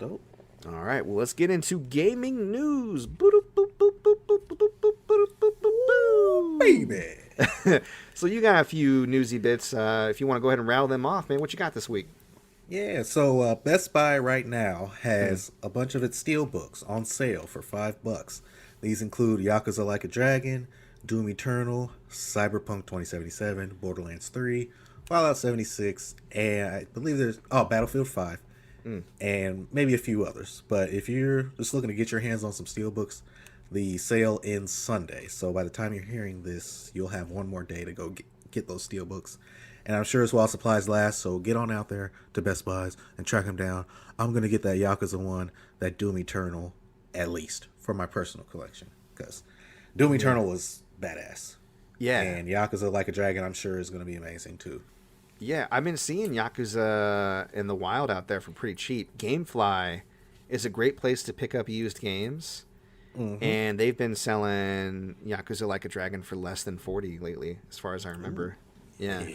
dope. All right, well, let's get into gaming news. Baby. So you got a few newsy bits. If you want to go ahead and rattle them off, man, what you got this week? Yeah, so Best Buy right now has a bunch of its steelbooks on sale for $5. These include Yakuza Like a Dragon, Doom Eternal, Cyberpunk 2077, Borderlands 3, Fallout 76, and I believe there's Battlefield 5, and maybe a few others. But if you're just looking to get your hands on some steelbooks, the sale ends Sunday. So by the time you're hearing this, you'll have one more day to go get those steelbooks. And I'm sure it's while supplies last, so get on out there to Best Buys and track them down. I'm going to get that Yakuza one, that Doom Eternal, at least, for my personal collection. Because Doom Eternal was badass. Yeah. And Yakuza Like a Dragon, I'm sure, is going to be amazing, too. Yeah, I've been seeing Yakuza in the wild out there for pretty cheap. Gamefly is a great place to pick up used games. Mm-hmm. And they've been selling Yakuza Like a Dragon for less than $40 lately, as far as I remember. Yeah.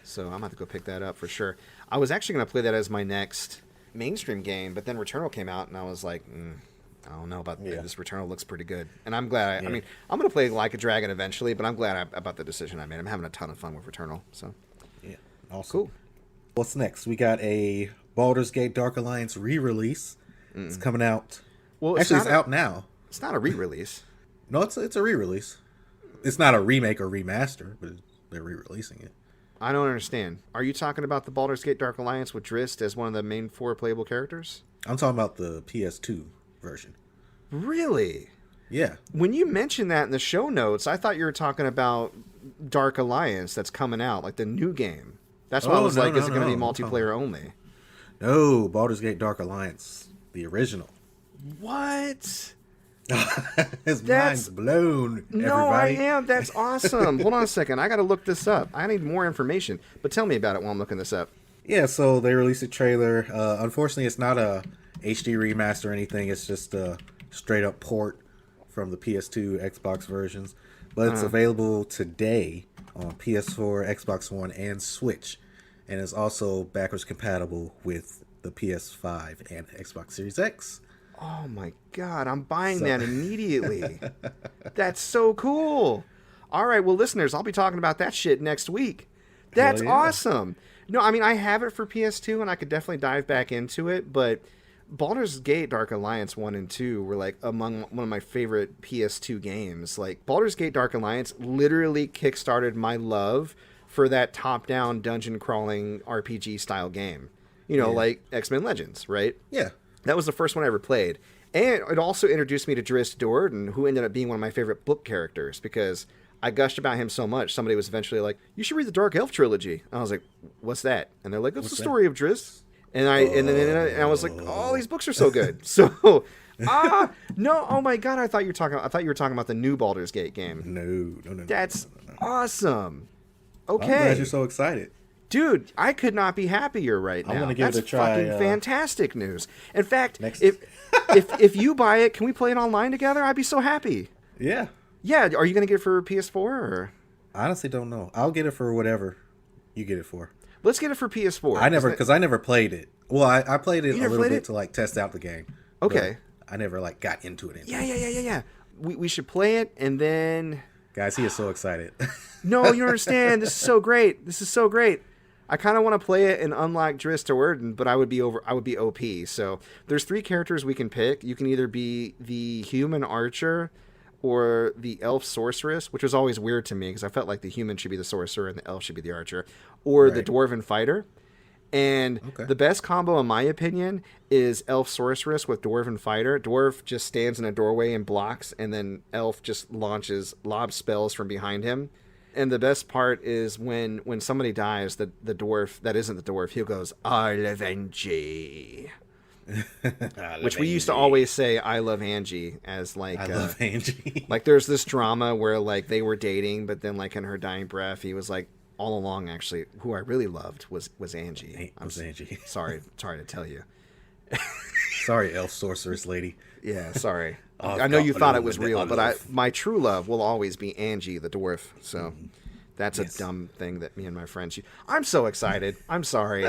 So I'm going to have to go pick that up for sure. I was actually going to play that as my next mainstream game, but then Returnal came out, and I was like, I don't know about this. Returnal looks pretty good. And I'm glad. I mean, I'm going to play Like a Dragon eventually, but I'm glad about the decision I made. I'm having a ton of fun with Returnal. So, yeah, awesome. Cool. What's next? We got a Baldur's Gate Dark Alliance re-release. It's coming out. Well, it's out now. It's not a re-release. No, it's a re-release. It's not a remake or remaster, but they're re-releasing it. I don't understand. Are you talking about the Baldur's Gate Dark Alliance with Drizzt as one of the main 4 playable characters? I'm talking about the PS2 version. Really? Yeah. When you mentioned that in the show notes, I thought you were talking about Dark Alliance that's coming out, like the new game. That's why I was is it going to be multiplayer only? No, Baldur's Gate Dark Alliance, the original. What? His mind's blown, everybody. No, I am. That's awesome. Hold on a second. I got to look this up. I need more information. But tell me about it while I'm looking this up. Yeah, so they released a trailer. Unfortunately, it's not a HD remaster or anything. It's just a straight-up port from the PS2, Xbox versions. But it's available today on PS4, Xbox One, and Switch. And it's also backwards compatible with the PS5 and Xbox Series X. Oh my God, I'm buying that immediately. That's so cool. All right, well, listeners, I'll be talking about that shit next week. That's awesome. No, I mean, I have it for PS2, and I could definitely dive back into it, but Baldur's Gate Dark Alliance 1 and 2 were, like, among one of my favorite PS2 games. Like, Baldur's Gate Dark Alliance literally kickstarted my love for that top-down dungeon-crawling RPG-style game. You know, like X-Men Legends, right? Yeah. That was the first one I ever played. And it also introduced me to Drizzt Do'Urden, who ended up being one of my favorite book characters, because I gushed about him so much, somebody was eventually like, you should read the Dark Elf trilogy. And I was like, what's that? And they're like, it's the story of Drizzt. And I was like, oh, these books are so good. So, no, oh my God, I thought you were talking about the new Baldur's Gate game. No. That's awesome. Okay. I'm glad you're so excited. Dude, I could not be happier right now. I'm gonna give it a try. That's fucking fantastic news. In fact, if you buy it, can we play it online together? I'd be so happy. Yeah. Yeah. Are you gonna get it for PS4 or? I honestly don't know. I'll get it for whatever you get it for. Let's get it for PS4. I never played it. Well, I played it a little bit to like test out the game. Okay. I never like got into it. Yeah. We should play it and then. Guys, he is so excited. No, you don't understand. This is so great. I kind of want to play it and unlock Drizzt Do'Urden, but I would be OP. So there's 3 characters we can pick. You can either be the human archer or the elf sorceress, which was always weird to me because I felt like the human should be the sorcerer and the elf should be the archer, or the dwarven fighter. And the best combo, in my opinion, is elf sorceress with dwarven fighter. Dwarf just stands in a doorway and blocks, and then elf just launches lob spells from behind him. And the best part is when somebody dies, the dwarf that isn't the dwarf, he goes, I love Angie. Which we used to always say, I love Angie, as like I love Angie. Like there's this drama where like they were dating, but then like in her dying breath, he was like, all along actually, who I really loved was Angie. Angie. Sorry to tell you. Sorry, elf sorceress lady. Yeah, sorry. I know you thought it was real, but my true love will always be Angie the dwarf. So that's a dumb thing that me and my friends. I'm so excited. I'm sorry.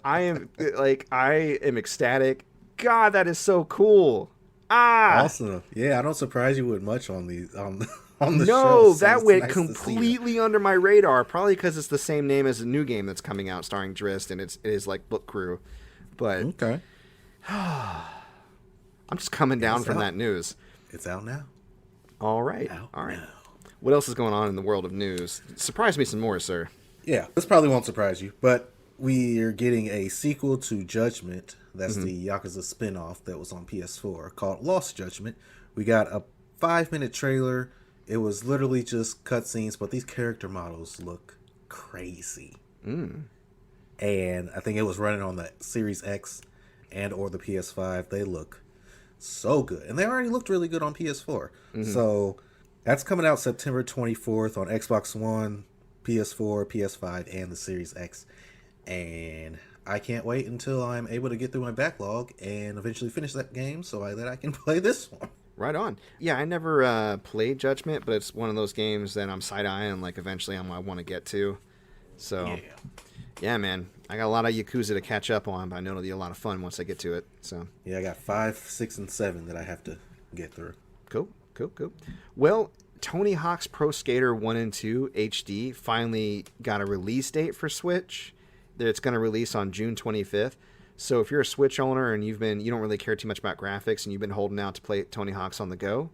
I am ecstatic God, that is so cool. Ah, Awesome. Yeah, I don't surprise you with much on these on the show. no, So that it's went nice to see you. completely under my radar. Probably because it's the same name as a new game that's coming out starring Drist, and it is like Book Crew. But Okay. I'm just coming down It's from out. that news. It's out now. All right. Out All right. now. What else is going on in the world of news? Surprise me some more, sir. Yeah, this probably won't surprise you, but we are getting a sequel to Judgment. That's the Yakuza spinoff that was on PS4 called Lost Judgment. We got a 5-minute trailer. It was literally just cutscenes, but these character models look crazy. And I think it was running on the Series X and or the PS5. They look so good. And they already looked really good on PS4. So that's coming out September 24th on Xbox One, PS4, PS5, and the Series X. And I can't wait until I'm able to get through my backlog and eventually finish that game so that I can play this one. Right on. Yeah, I never played Judgment, but it's one of those games that I'm side-eyeing, like eventually I want to get to. So, yeah, man. I got a lot of Yakuza to catch up on, but I know it'll be a lot of fun once I get to it. So, Yeah, I got 5, 6, and 7 that I have to get through. Cool. Well, Tony Hawk's Pro Skater 1 and 2 HD finally got a release date for Switch. It's going to release on June 25th. So if you're a Switch owner and you don't really care too much about graphics and you've been holding out to play Tony Hawk's on the go,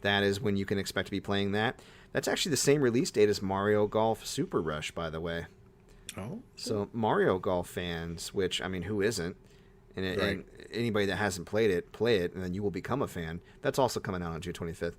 that is when you can expect to be playing that. That's actually the same release date as Mario Golf Super Rush, by the way. Oh. So Mario Golf fans, which, I mean, who isn't? And anybody that hasn't played it, play it, and then you will become a fan. That's also coming out on June 25th.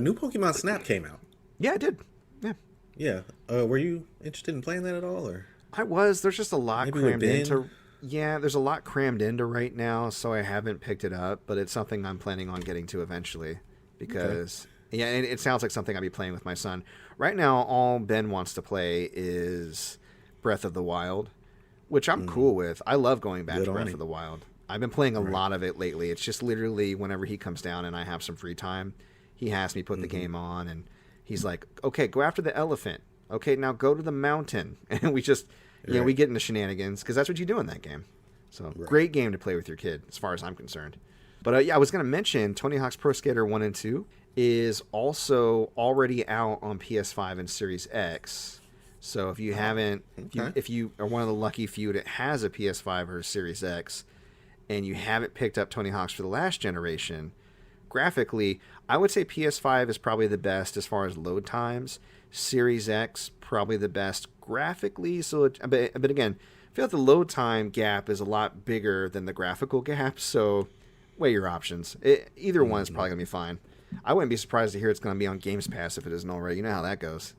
New Pokemon Snap came out. Yeah, I did. Yeah. Yeah. Were you interested in playing that at all? Or I was. There's just a lot maybe crammed with Ben? into. Yeah, there's a lot crammed into right now, so I haven't picked it up. But it's something I'm planning on getting to eventually, because it sounds like something I'll be playing with my son. Right now, all Ben wants to play is Breath of the Wild, which I'm cool with. I love going back to Breath of the Wild. I've been playing a lot of it lately. It's just literally whenever he comes down and I have some free time, he has me put the game on, and he's like, "Okay, go after the elephant. Okay, now go to the mountain," and we just. Yeah, we get into shenanigans because that's what you do in that game. So, great game to play with your kid, as far as I'm concerned. But yeah, I was going to mention Tony Hawk's Pro Skater 1 and 2 is also already out on PS5 and Series X. So if you haven't, if you are one of the lucky few that has a PS5 or a Series X, and you haven't picked up Tony Hawk's for the last generation, graphically, I would say PS5 is probably the best as far as load times. Series X, probably the best graphically. So, but again, I feel like the load time gap is a lot bigger than the graphical gap. So, weigh your options. Either one is probably going to be fine. I wouldn't be surprised to hear it's going to be on Games Pass if it isn't already. You know how that goes.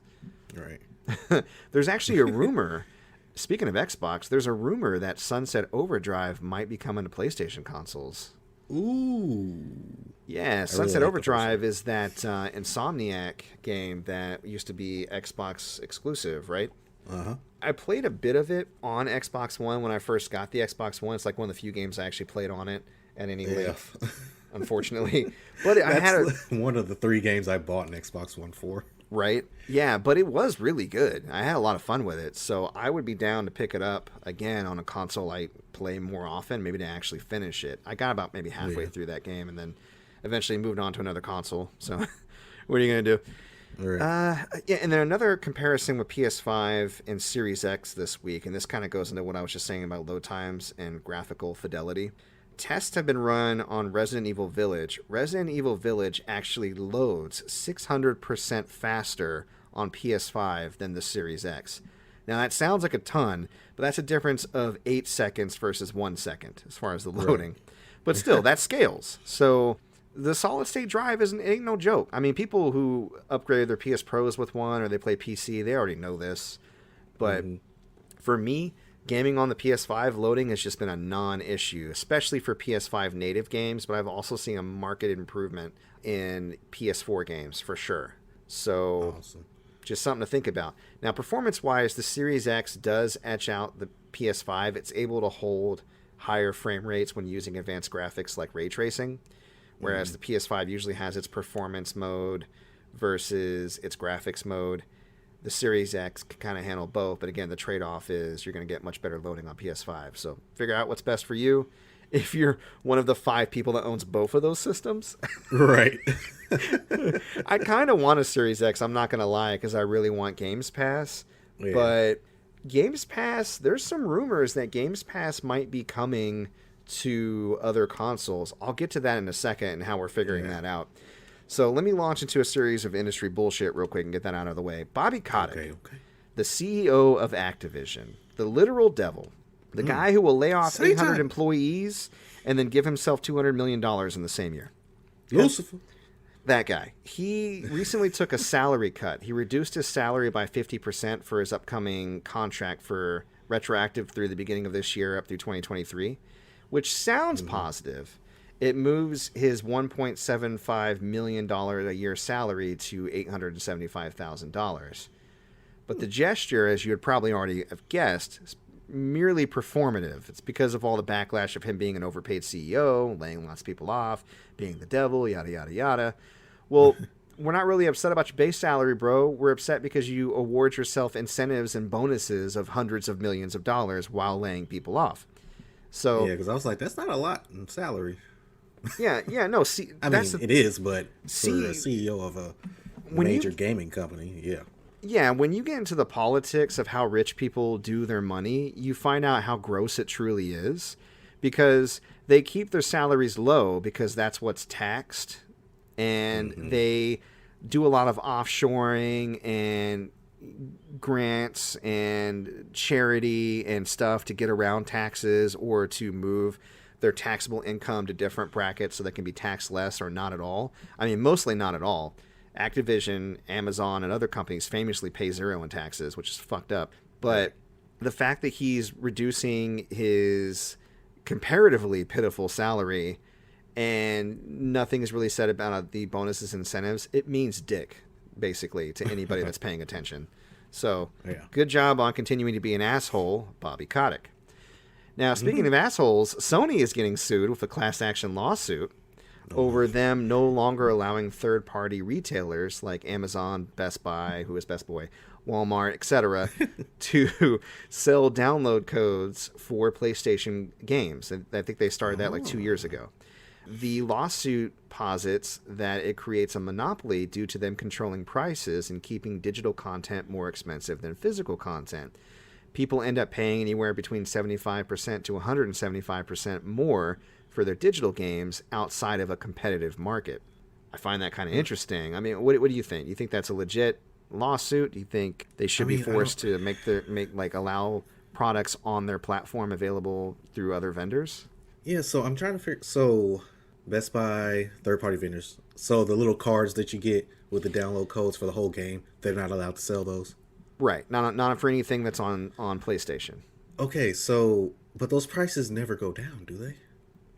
Right. There's actually a rumor. Speaking of Xbox, there's a rumor that Sunset Overdrive might be coming to PlayStation consoles. Ooh. Yeah, Sunset Overdrive is that Insomniac game that used to be Xbox exclusive, right? Uh-huh. I played a bit of it on Xbox One when I first got the Xbox One. It's like one of the few games I actually played on it at any length, unfortunately. But I had one of the 3 games I bought an Xbox One for. Right? Yeah, but it was really good. I had a lot of fun with it, so I would be down to pick it up again on a console I play more often, maybe to actually finish it. I got about maybe halfway through that game and then eventually moved on to another console. So what are you going to do? Right. Yeah, and then another comparison with PS5 and Series X this week, and this kind of goes into what I was just saying about load times and graphical fidelity. Tests have been run on Resident Evil Village. Resident Evil Village actually loads 600% faster on PS5 than the Series X. Now, that sounds like a ton, but that's a difference of 8 seconds versus 1 second as far as the loading. Right. But still, that scales. So the solid-state drive ain't no joke. I mean, people who upgrade their PS Pros with one or they play PC, they already know this. But for me, gaming on the PS5 loading has just been a non-issue, especially for PS5 native games, but I've also seen a marked improvement in PS4 games for sure. So just something to think about. Now, performance-wise, the Series X does etch out the PS5. It's able to hold higher frame rates when using advanced graphics like ray tracing, whereas the PS5 usually has its performance mode versus its graphics mode. The Series X can kind of handle both, but again, the trade-off is you're going to get much better loading on PS5. So figure out what's best for you. if you're one of the 5 people that owns both of those systems. Right. I kind of want a Series X, I'm not going to lie, because I really want Games Pass. Yeah. But Games Pass, there's some rumors that Games Pass might be coming to other consoles. I'll get to that in a second and how we're figuring that out. So let me launch into a series of industry bullshit real quick and get that out of the way. Bobby Kotick, the CEO of Activision, the literal devil, the guy who will lay off 800 employees and then give himself $200 million in the same year. Lucifer. That guy. He recently took a salary cut. He reduced his salary by 50% for his upcoming contract for retroactive through the beginning of this year up through 2023, which sounds positive. It moves his $1.75 million a year salary to $875,000. But the gesture, as you would probably already have guessed, is merely performative. It's because of all the backlash of him being an overpaid CEO, laying lots of people off, being the devil, yada, yada, yada. Well, we're not really upset about your base salary, bro. We're upset because you award yourself incentives and bonuses of hundreds of millions of dollars while laying people off. So yeah, because I was like, that's not a lot in salary. No. See, I mean, it is, but for a see, CEO of a major gaming company, yeah. Yeah, when you get into the politics of how rich people do their money, you find out how gross it truly is, because they keep their salaries low because that's what's taxed, and they do a lot of offshoring and grants and charity and stuff to get around taxes or to move their taxable income to different brackets so they can be taxed less or not at all. I mean, mostly not at all. Activision, Amazon, and other companies famously pay zero in taxes, which is fucked up. But the fact that he's reducing his comparatively pitiful salary and nothing is really said about the bonuses and incentives, it means dick, basically, to anybody that's paying attention. So, good job on continuing to be an asshole, Bobby Kotick. Now, speaking of assholes, Sony is getting sued with a class action lawsuit over them no longer allowing third-party retailers like Amazon, Best Buy, who is Best Boy, Walmart, etc., to sell download codes for PlayStation games. I think they started that like 2 years ago. The lawsuit posits that it creates a monopoly due to them controlling prices and keeping digital content more expensive than physical content. People end up paying anywhere between 75% to 175% more for their digital games outside of a competitive market. I find that kind of interesting. I mean, what do you think? Do you think that's a legit lawsuit? Do you think they should be forced to allow products on their platform available through other vendors? Yeah, so I'm trying to figure. So Best Buy, third-party vendors. So the little cards that you get with the download codes for the whole game, they're not allowed to sell those. Right, not for anything that's on PlayStation. Okay, so but those prices never go down, do they?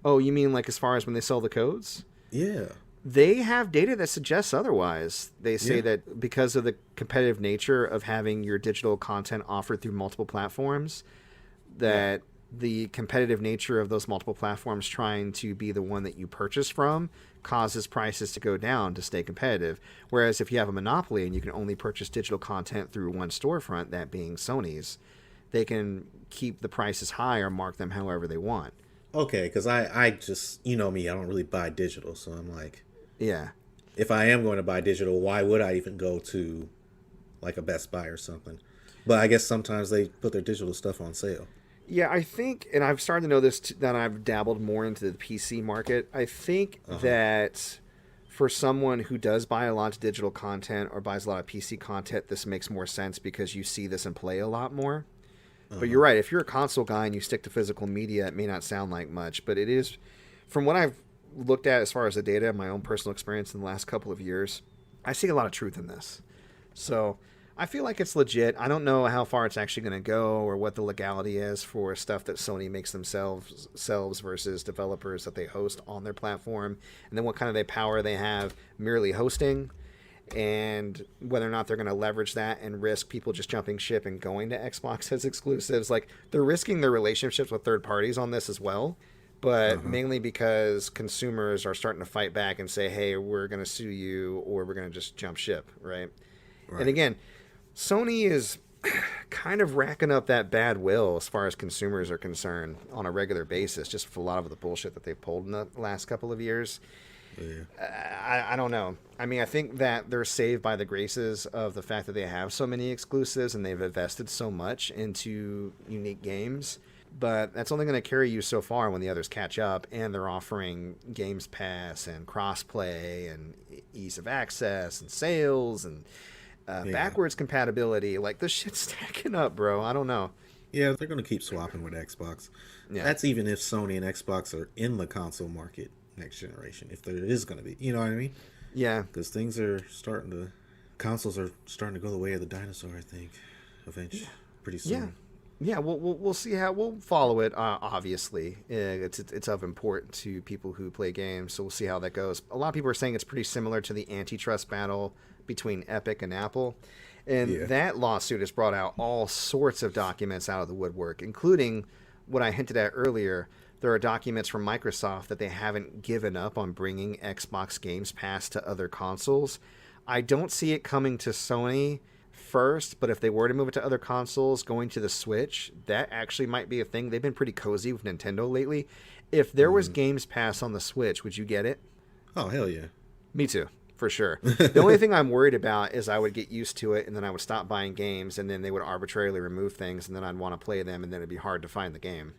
Oh, you mean like as far as when they sell the codes? Yeah. They have data that suggests otherwise. They say that because of the competitive nature of having your digital content offered through multiple platforms, that the competitive nature of those multiple platforms trying to be the one that you purchase from causes prices to go down to stay competitive. Whereas if you have a monopoly and you can only purchase digital content through one storefront, that being Sony's, they can keep the prices high or mark them however they want. Okay, because I just, you know me, I don't really buy digital, so I'm like, yeah. If I am going to buy digital, why would I even go to like a Best Buy or something? But I guess sometimes they put their digital stuff on sale. Yeah, I think, and I've started to know this, that I've dabbled more into the PC market. I think that for someone who does buy a lot of digital content or buys a lot of PC content, this makes more sense because you see this in play a lot more. But you're right. If you're a console guy and you stick to physical media, it may not sound like much. But it is, from what I've looked at as far as the data, my own personal experience in the last couple of years, I see a lot of truth in this. So I feel like it's legit. I don't know how far it's actually going to go or what the legality is for stuff that Sony makes themselves versus developers that they host on their platform. And then what kind of power they have merely hosting. And whether or not they're going to leverage that and risk people just jumping ship and going to Xbox as exclusives. Like, they're risking their relationships with third parties on this as well, but mainly because consumers are starting to fight back and say, hey, we're going to sue you or we're going to just jump ship, right? And again, Sony is kind of racking up that bad will as far as consumers are concerned on a regular basis, just for a lot of the bullshit that they've pulled in the last couple of years. Yeah. I don't know. I mean, I think that they're saved by the graces of the fact that they have so many exclusives and they've invested so much into unique games. But that's only going to carry you so far when the others catch up, and they're offering Games Pass and crossplay and ease of access and sales and backwards compatibility. Like, this shit's stacking up, bro. I don't know. Yeah, they're going to keep swapping with Xbox. Yeah. That's even if Sony and Xbox are in the console market next generation, if there is going to be. You know what I mean? Yeah. Because consoles are starting to go the way of the dinosaur, I think, eventually, pretty soon. Yeah. Yeah, we'll see how we'll follow it. Obviously, it's of importance to people who play games, so we'll see how that goes. A lot of people are saying it's pretty similar to the antitrust battle between Epic and Apple, and that lawsuit has brought out all sorts of documents out of the woodwork, including what I hinted at earlier. There are documents from Microsoft that they haven't given up on bringing Xbox Games Pass to other consoles. I don't see it coming to Sony first, but if they were to move it to other consoles, going to the Switch, that actually might be a thing. They've been pretty cozy with Nintendo lately. If there was Games Pass on the Switch, would you get it? Oh, hell yeah. Me too, for sure. The only thing I'm worried about is I would get used to it, and then I would stop buying games, and then they would arbitrarily remove things, and then I'd want to play them, and then it'd be hard to find the game.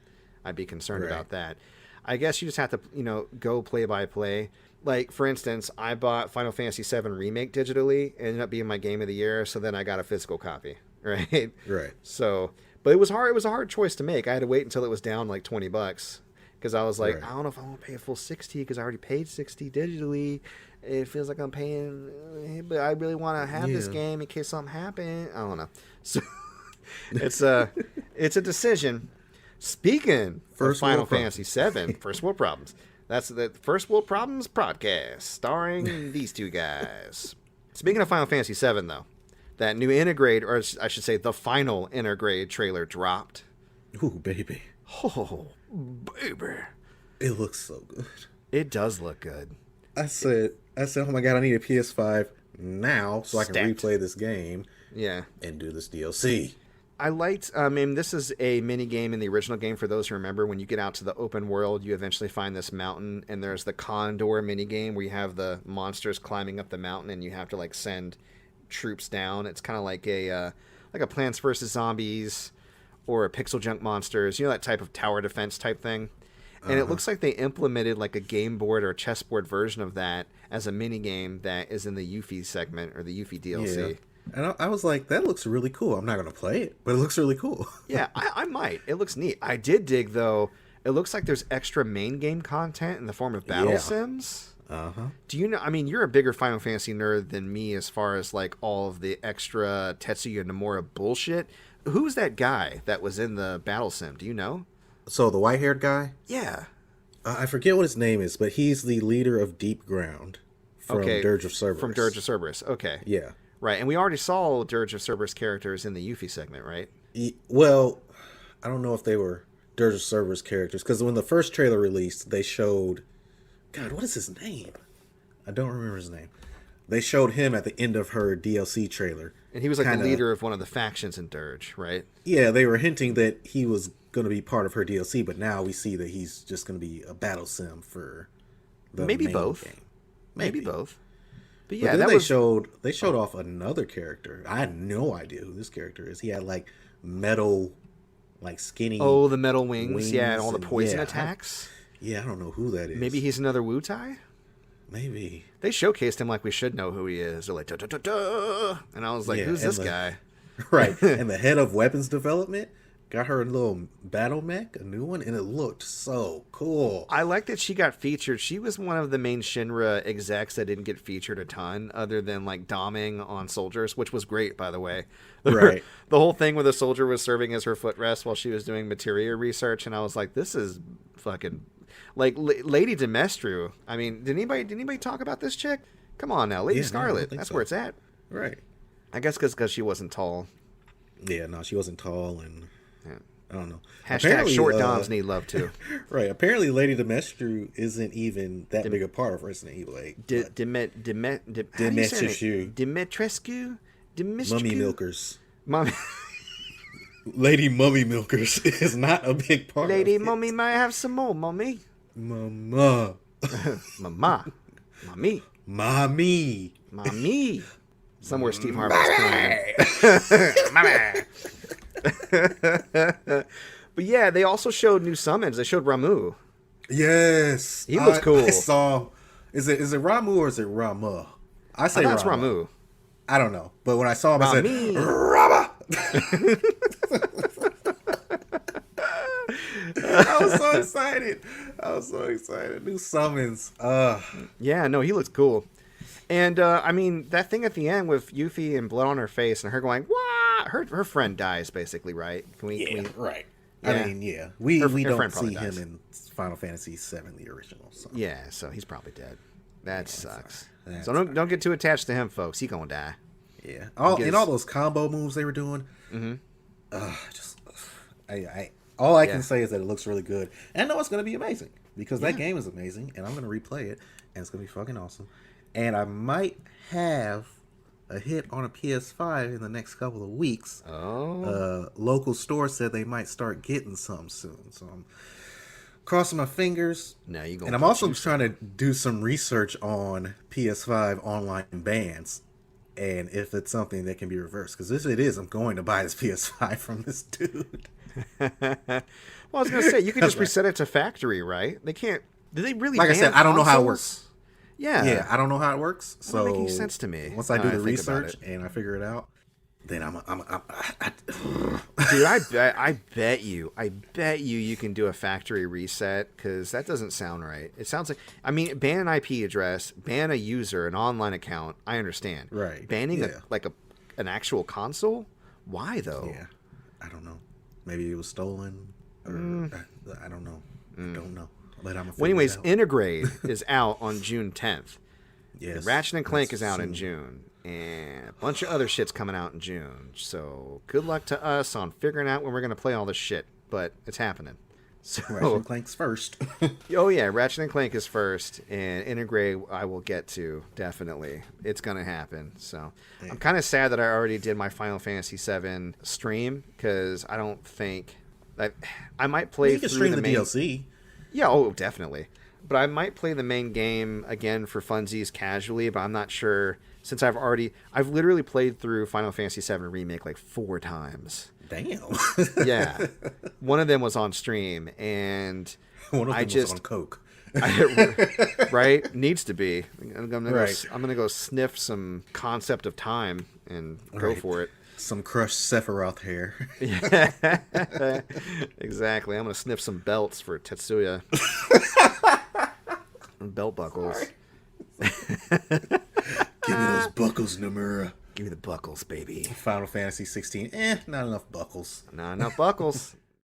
I'd be concerned about that. I guess you just have to, go play by play. Like, for instance, I bought Final Fantasy VII Remake digitally. It ended up being my game of the year, so then I got a physical copy, right? Right. So, but it was hard. It was a hard choice to make. I had to wait until it was down like $20 because I was like, I don't know if I want to pay a full $60 because I already paid $60 digitally. It feels like I'm paying, but I really want to have this game in case something happened. I don't know. So it's a decision. Speaking of Final Fantasy VII, First World Problems. That's the First World Problems podcast, starring these two guys. Speaking of Final Fantasy VII, though, that new Intergrade, or I should say the final Intergrade trailer dropped. Ooh, baby. Oh, baby. It looks so good. It does look good. I said, oh my god, I need a PS5 now so I can replay this game. Yeah. And do this DLC. I liked, this is a mini game in the original game. For those who remember, when you get out to the open world, you eventually find this mountain, and there's the Condor mini game where you have the monsters climbing up the mountain, and you have to like send troops down. It's kind of like a Plants vs. Zombies or a Pixel Junk Monsters, that type of tower defense type thing. And it looks like they implemented like a game board or a chessboard version of that as a mini game that is in the Yuffie segment or the Yuffie DLC. Yeah. And I was like, that looks really cool. I'm not going to play it, but it looks really cool. Yeah, I might. It looks neat. I did dig, though, it looks like there's extra main game content in the form of battle sims. Uh-huh. Do you know, you're a bigger Final Fantasy nerd than me as far as, like, all of the extra Tetsuya Nomura bullshit. Who's that guy that was in the battle sim? Do you know? So, the white-haired guy? Yeah. I forget what his name is, but he's the leader of Deep Ground from Dirge of Cerberus. From Dirge of Cerberus, okay. Yeah. Right, and we already saw Dirge of Cerberus characters in the Yuffie segment, right? Well, I don't know if they were Dirge of Cerberus characters, because when the first trailer released, they showed... God, what is his name? I don't remember his name. They showed him at the end of her DLC trailer. And he was like the leader of one of the factions in Dirge, right? Yeah, they were hinting that he was going to be part of her DLC, but now we see that he's just going to be a battle sim for the Maybe main both. game. Maybe both. But yeah, but then they showed off another character. I had no idea who this character is. He had like metal, like skinny. Oh, the metal wings, yeah, and all the poison attacks. I don't know who that is. Maybe he's another Wu-Tai? Maybe. They showcased him like we should know who he is. They're like, da, da, da, da. And I was like, who's this guy? Right. And the head of weapons development got her a little battle mech, a new one, and it looked so cool. I like that she got featured. She was one of the main Shinra execs that didn't get featured a ton, other than like doming on soldiers, which was great, by the way. Right. The whole thing where the soldier was serving as her footrest while she was doing materia research, and I was like, this is fucking like Lady Demestru. Did anybody talk about this chick? Come on now, Lady Scarlet. That's where it's at. Right. I guess because she wasn't tall. Yeah, no, she wasn't tall, and I don't know. Hashtag short doms need love too. Right. Apparently, Lady Demestru isn't even that big a part of Resident Evil 8. Dimitrescu. Mummy milkers. Mommy. Lady Mummy Milkers is not a big part Lady of it. Mummy might have some more, Mummy. Mama. Mama. Mommy. Mommy. Mommy. Somewhere Steve Harvey's crying. But yeah, they also showed new summons. They showed Ramu. Yes. He looks cool. I saw. Is it Ramu or is it Rama? I say That's Rama. Ramu. I don't know. But when I saw him, I said, Rami. Rama! I was so excited. New summons. Yeah, no, he looks cool. And, I mean, that thing at the end with Yuffie and blood on her face and her going, "Wah!" Her friend dies, basically, right? Can we Right. Yeah. I mean, yeah. We Her don't friend see probably him dies. in Final Fantasy VII, the original. So. Yeah, so he's probably dead. That sucks. That's So don't get too attached to him, folks. He gonna die. Yeah. All those combo moves they were doing. Mm-hmm. All I can say is that it looks really good. And I know it's going to be amazing because that game is amazing and I'm going to replay it and it's going to be fucking awesome. And I might have a hit on a PS5 in the next couple of weeks. Oh. Local store said they might start getting some soon. So I'm crossing my fingers. No, you go. And I'm also trying to do some research on PS5 online bans and if it's something that can be reversed. Because if it is, I'm going to buy this PS5 from this dude. Well, I was gonna say you could just reset it to factory, right? They can't. Did they really? Like I said, I don't know how it consoles? works. Yeah, I don't know how it works. That So doesn't make any sense to me. Once I now do that the think about research it. and I figure it out, then Dude, I bet you can do a factory reset because that doesn't sound right. It sounds like, I mean, ban an IP address, ban a user, an online account. I understand. Right. Banning an actual console. Why though? Yeah, I don't know. Maybe it was stolen, or I don't know. I don't know. But I'm. Well, anyways, Intergrade is out on June 10th. yes, Ratchet and Clank that's is out in soon. June, and a bunch of other shit's coming out in June. So good luck to us on figuring out when we're gonna play all this shit. But it's happening. So Ratchet and Clank's first. oh yeah, Ratchet and Clank is first, and Intergrade I will get to definitely. It's gonna happen. So I'm kind of sad that I already did my Final Fantasy VII stream because I don't think I might play You can through stream the the main. DLC. Yeah, oh definitely. But I might play the main game again for funsies casually, but I'm not sure since I've literally played through Final Fantasy VII Remake like 4 times. Damn. Yeah. One of them was on stream, and One of them was on coke. right? Needs to be. I'm gonna Right. go sniff some Concept of Time and go Right. for it. Some crushed Sephiroth hair. Exactly. I'm gonna sniff some belts for Tetsuya. Belt buckles. Give me those buckles, Nomura. Give me the buckles, baby. Final Fantasy 16. Not enough buckles. Not enough buckles.